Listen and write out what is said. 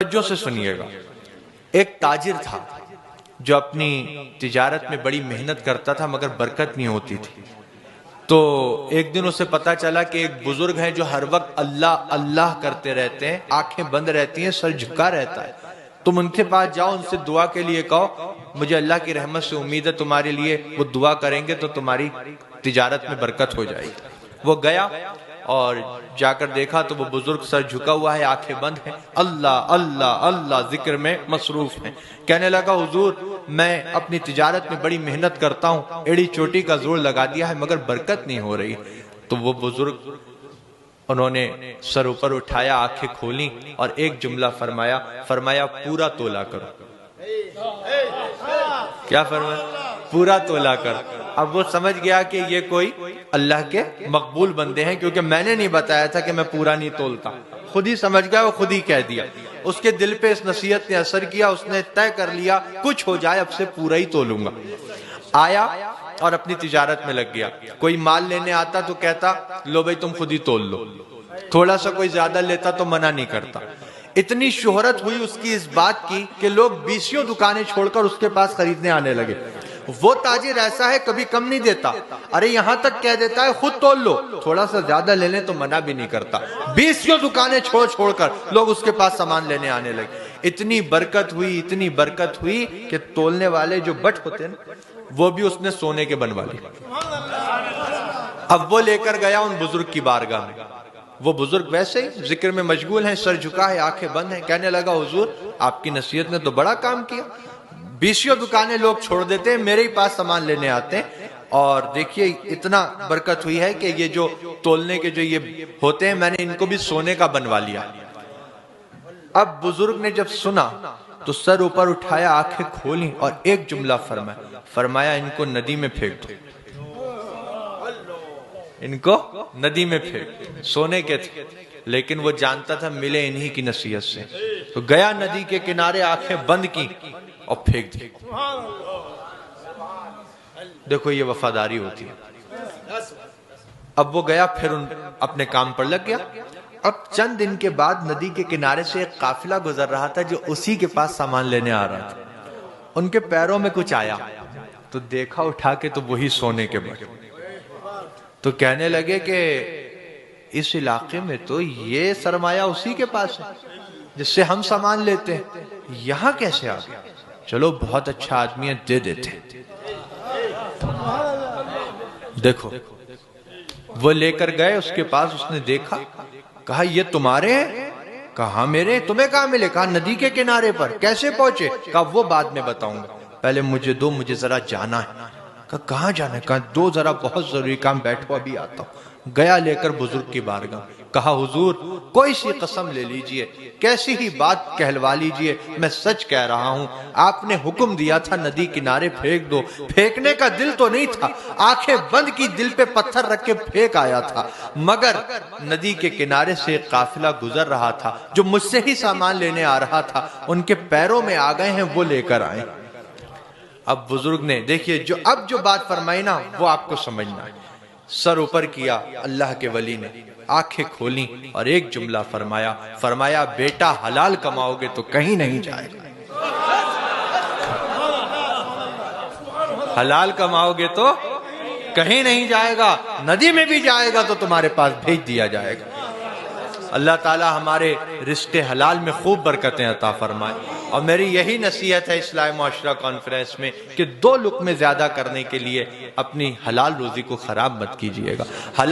توجہ سے سنیے گا. ایک تاجر تھا جو اپنی تجارت میں بڑی محنت کرتا تھا مگر برکت نہیں ہوتی تھی. تو ایک دن اسے پتا چلا کہ ایک بزرگ ہیں جو ہر وقت اللہ اللہ کرتے رہتے ہیں, آنکھیں بند رہتی ہیں, سر جھکا رہتا ہے. تم ان کے پاس جاؤ, ان سے دعا کے لیے کہو, مجھے اللہ کی رحمت سے امید ہے تمہارے لیے وہ دعا کریں گے تو تمہاری تجارت میں برکت ہو جائے گی. وہ گیا اور جا کر دیکھا تو وہ بزرگ سر جھکا ہوا ہے, آنکھیں بند ہیں, اللہ اللہ اللہ ذکر میں مصروف ہیں. کہنے لگا حضور میں اپنی تجارت میں بڑی محنت کرتا ہوں, ایڑی چوٹی کا زور لگا دیا ہے مگر برکت نہیں ہو رہی. تو وہ بزرگ انہوں نے سر اوپر اٹھایا, آنکھیں کھولیں اور ایک جملہ فرمایا پورا تولا کرو. کیا فرمایا؟ پورا تولا کر. اب وہ سمجھ گیا کہ یہ کوئی اللہ کے مقبول بندے ہیں, کیونکہ میں نے نہیں بتایا تھا کہ میں پورا نہیں تولتا. خود ہی سمجھ گیا, وہ خود ہی کہہ دیا. اس کے دل پہ اس نصیحت نے اثر کیا, اس نے طے کر لیا کچھ ہو جائے اب سے پورا ہی تولوں گا. آیا اور اپنی تجارت میں لگ گیا. کوئی مال لینے آتا تو کہتا لو بھائی تم خود ہی تول لو, تھوڑا سا کوئی زیادہ لیتا تو منع نہیں کرتا. اتنی شہرت ہوئی اس کی اس بات کی کہ لوگ 20 دکانیں چھوڑ کر اس کے پاس خریدنے آنے لگے. وہ تاجر ایسا ہے کبھی کم نہیں دیتا, ارے یہاں تک کہہ دیتا ہے خود تول لو, تھوڑا سا زیادہ لے لیں تو منع بھی نہیں کرتا. 20 دکانیں چھوڑ کر لوگ اس کے پاس سامان لینے آنے لگے. اتنی برکت ہوئی کہ تولنے والے جو بٹ ہوتے ہیں وہ بھی اس نے سونے کے بنوا لیے. اب وہ لے کر گیا ان بزرگ کی بارگاہ میں. وہ بزرگ ویسے ہی ذکر میں مشغول ہیں, سر جھکا ہے, آنکھیں بند ہیں. کہنے لگا حضور آپ کی نصیحت نے تو بڑا کام کیا, 20 دکانیں لوگ چھوڑ دیتے ہیں, میرے ہی پاس سامان لینے آتے ہیں, اور دیکھیے اتنا برکت ہوئی ہے کہ یہ جو تولنے کے جو یہ ہوتے ہیں میں نے ان کو بھی سونے کا بنوا لیا. اب بزرگ نے جب سنا تو سر اوپر اٹھایا, آنکھیں کھولیں اور ایک جملہ فرمایا ان کو ندی میں پھینک دو. ان کو ندی میں پھینک. سونے کے تھے لیکن وہ جانتا تھا ملے انہی کی نصیحت سے. تو گیا ندی کے کنارے, آنکھیں بند کی اور پھینک دی. دیکھو یہ وفاداری ہوتی ہے. اب وہ گیا پھر اپنے کام پر لگ گیا. اب چند دن کے بعد ندی کے کنارے سے ایک قافلہ گزر رہا تھا جو اسی کے پاس سامان لینے آ رہا تھا. ان کے پیروں میں کچھ آیا تو دیکھا اٹھا کے تو وہی سونے کے بٹ. تو کہنے لگے کہ اس علاقے میں تو یہ سرمایہ اسی کے پاس ہے جس سے ہم سامان لیتے ہیں, یہاں کیسے آ گیا؟ چلو بہت اچھا آدمی ہے, دے دیتے. دیکھو وہ لے کر گئے اس کے پاس, اس نے دیکھا, کہا یہ تمہارے ہیں؟ کہا میرے. تمہیں کہاں ملے؟ کہا ندی کے کنارے پر. کیسے پہنچے؟ کہا وہ بعد میں بتاؤں گا, پہلے مجھے دو, مجھے ذرا جانا ہے. کہا کہاں جانا ہے؟ کہا دو ذرا بہت ضروری کام, بیٹھو ابھی آتا ہوں. گیا لے کر بزرگ کی بارگاہ. کہا حضور کوئی سی قسم لے لیجئے, کیسی ہی بات کہلوا لیجئے, میں سچ کہہ رہا ہوں. آپ نے حکم دیا تھا ندی کنارے پھینک دو, پھینکنے کا دل تو نہیں تھا, آنکھیں بند کی, دل پہ پتھر رکھ کے پھینک آیا تھا, مگر ندی کے کنارے سے ایک قافلہ گزر رہا تھا جو مجھ سے ہی سامان لینے آ رہا تھا, ان کے پیروں میں آ گئے ہیں, وہ لے کر آئے. اب بزرگ نے دیکھیے اب جو بات فرمائی نا وہ آپ کو سمجھنا ہے. سر اوپر کیا اللہ کے ولی نے, آنکھیں کھولیں اور ایک جملہ فرمایا بیٹا حلال کماؤ گے تو کہیں نہیں جائے گا, حلال کماؤ گے تو کہیں نہیں جائے گا, ندی میں بھی جائے گا تو تمہارے پاس بھیج دیا جائے گا. اللہ تعالی ہمارے رزق حلال میں خوب برکتیں عطا فرمائے. اور میری یہی نصیحت ہے اصلاح معاشرہ کانفرنس میں کہ 2 لقمے زیادہ کرنے کے لیے اپنی حلال روزی کو خراب مت کیجیے گا.